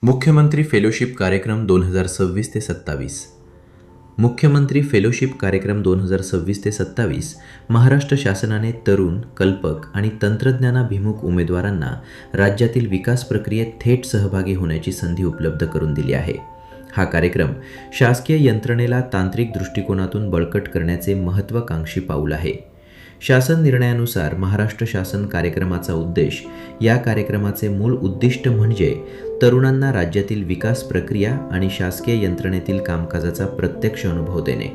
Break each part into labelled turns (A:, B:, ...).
A: मुख्यमंत्री फेलोशिप कार्यक्रम 2026 ते 27. मुख्यमंत्री फेलोशिप कार्यक्रम 2026 ते 27 महाराष्ट्र शासनाने तरुण, कल्पक आणि तंत्रज्ञानाभिमुख उमेदवारांना राज्यातील विकास प्रक्रियेत थेट सहभागी होण्याची संधी उपलब्ध करून दिली आहे. हा कार्यक्रम शासकीय यंत्रणेला तांत्रिक दृष्टिकोनातून बळकट करण्याचे महत्त्वाकांक्षी पाऊल आहे. शासन निर्णयानुसार महाराष्ट्र शासन कार्यक्रमाचा उद्देश या कार्यक्रमाचे मूळ उद्दिष्ट म्हणजे तरुणांना राज्यातील विकास प्रक्रिया आणि शासकीय यंत्रणेतील कामकाजाचा प्रत्यक्ष अनुभव देणे.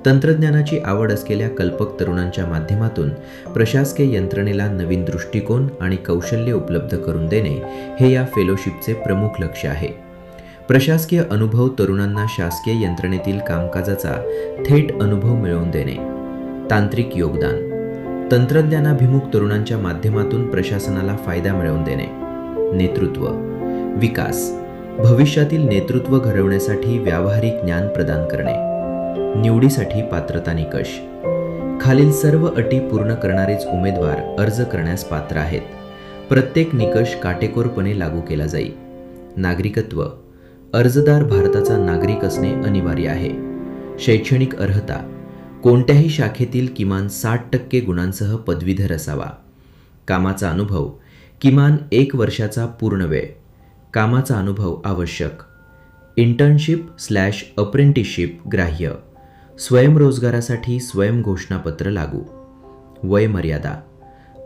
A: तंत्रज्ञानाची आवड असलेल्या कल्पक तरुणांच्या माध्यमातून प्रशासकीय यंत्रणेला नवीन दृष्टिकोन आणि कौशल्य उपलब्ध करून देणे हे या फेलोशिपचे प्रमुख लक्ष्य आहे. प्रशासकीय अनुभव तरुणांना शासकीय यंत्रणेतील कामकाजाचा थेट अनुभव मिळवून देणे. तांत्रिक योगदान, तंत्रज्ञानाभिमुख तरुणांच्या माध्यमातून प्रशासनाला फायदा मिळवून देणे. नेतृत्व, विकास, भविष्यातील नेतृत्व घडवण्यासाठी व्यावहारिक ज्ञान प्रदान करणे. निवडीसाठी पात्रता निकष, खालील सर्व अटी पूर्ण करणारेच उमेदवार अर्ज करण्यास पात्र आहेत. प्रत्येक निकष काटेकोरपणे लागू केला जाईल. नागरिकत्व, अर्जदार भारताचा नागरिक असणे अनिवार्य आहे. शैक्षणिक अर्हता, कोणत्याही शाखेतील किमान 60% गुणांसह पदवीधर असावा. कामाचा अनुभव, किमान 1 वर्षाचा पूर्ण वेळ. कामाचा अनुभव आवश्यक. इंटर्नशिप/अप्रेंटिसशिप ग्राह्य. स्वयंरोजगारासाठी स्वयंघोषणापत्र लागू. वय मर्यादा,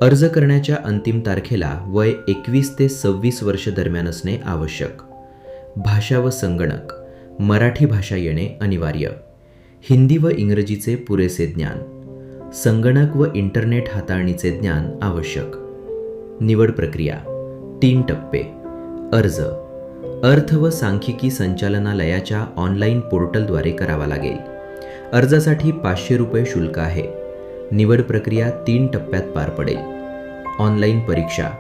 A: अर्ज करण्याच्या अंतिम तारखेला वय 21 ते 26 वर्ष दरम्यान असणे आवश्यक. भाषा व संगणक, मराठी भाषा येणे अनिवार्य. हिंदी व इंग्रजीचे पुरेसे ज्ञान. संगणक व इंटरनेट हाताळणीचे ज्ञान आवश्यक. निवड प्रक्रिया 3 टप्पे. अर्ज अर्थ व सांख्यिकी संचालनालयाच्या ऑनलाईन पोर्टलद्वारे करावा लागेल. अर्जासाठी 500 रुपये शुल्क आहे. निवड प्रक्रिया 3 टप्प्यात पार पडेल. ऑनलाईन परीक्षा,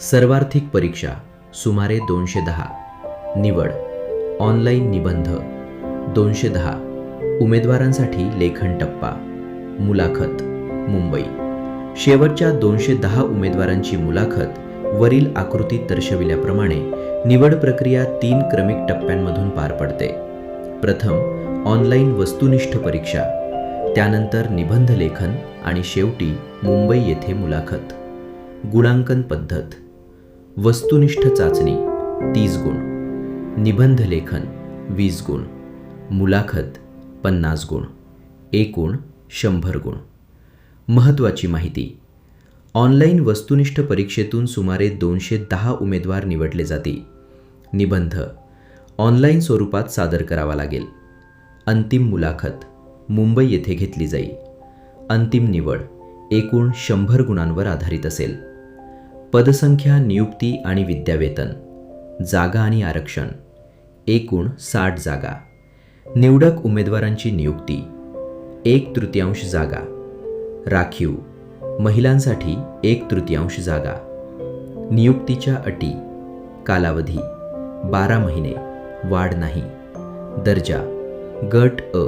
A: सर्वार्थिक परीक्षा सुमारे 210. निवड ऑनलाईन निबंध 210. उमेदवारांसाठी लेखन टप्पा. मुलाखत मुंबई. शेवटच्या 210 उमेदवारांची मुलाखत वरील आकृतीत दर्शविल्याप्रमाणे निवड प्रक्रिया 3 क्रमिक टप्प्यांमधून पार पडते. प्रथम ऑनलाईन वस्तुनिष्ठ परीक्षा, त्यानंतर निबंध लेखन आणि शेवटी मुंबई येथे मुलाखत. गुणांकन पद्धत. वस्तुनिष्ठ चाचणी 30 गुण, निबंध लेखन 20 गुण, मुलाखत 50 गुण, एकूण 100 गुण. महत्त्वाची माहिती, ऑनलाईन वस्तुनिष्ठ परीक्षेतून सुमारे 210 उमेदवार निवडले जातील. निबंध ऑनलाईन स्वरूपात सादर करावा लागेल. अंतिम मुलाखत मुंबई येथे घेतली जाईल. अंतिम निवड एकूण 100 गुणांवर आधारित असेल. पदसंख्या, नियुक्ती आणि विद्यावेतन. जागा आणि आरक्षण एकूण 60 जागा. निवडक उमेदवारांची नियुक्ती 1/3 जागा. राखीव, महिलांसाठी 1/3 जागा. नियुक्तीच्या अटी, कालावधी 12 महिने, वाढ नाही. दर्जा गट अ.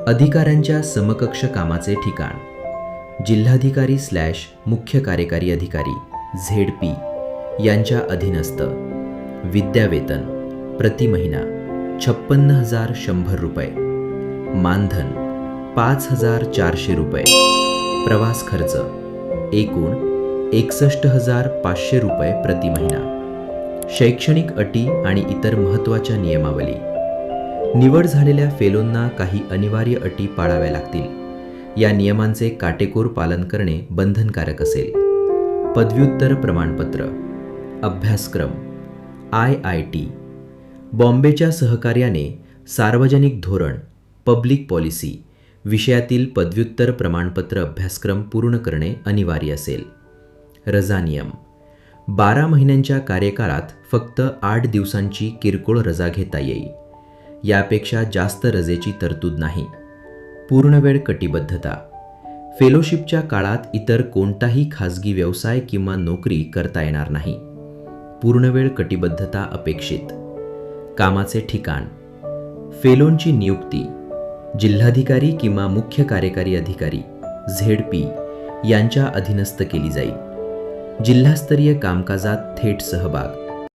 A: अधिकाऱ्यांच्या समकक्ष कामाचे ठिकाण जिल्हाधिकारी/मुख्य कार्यकारी अधिकारी ZP यांच्या अधीनस्थ. विद्यावेतन प्रति महिना 56,100 रुपये. मानधन 5,400 रुपये. प्रवास खर्च एकूण 61,500 रुपये प्रति महिना. शैक्षणिक अटी आणि इतर महत्त्वाच्या नियमावली. निवड झालेल्या फेलोंना काही अनिवार्य अटी पाळाव्या लागतील. या नियमांचे काटेकोर पालन करणे बंधनकारक असेल. पदव्युत्तर प्रमाणपत्र. अभ्यासक्रम IIT बॉम्बेच्या सहकार्याने सार्वजनिक धोरण पब्लिक पॉलिसी विषयातील पदव्युत्तर प्रमाणपत्र अभ्यासक्रम पूर्ण करणे अनिवार्य असेल. रजा नियम. 12 महिन्यांच्या कार्यकाळात फक्त 8 दिवसांची किरकोळ रजा घेता येईल. यापेक्षा जास्त रजेची तरतूद नाही. पूर्णवेळ कटिबद्धता. फेलोशिपच्या काळात इतर कोणताही खाजगी व्यवसाय किंवा नोकरी करता येणार नाही. पूर्णवेळ कटिबद्धता अपेक्षित. कामाचे ठिकाण. फेलोंची नियुक्ती जिल्हाधिकारी किंवा मुख्य कार्यकारी अधिकारी ZP यांच्या अधीनस्थ केली जाईल. जिल्हास्तरीय कामकाजात थेट सहभाग.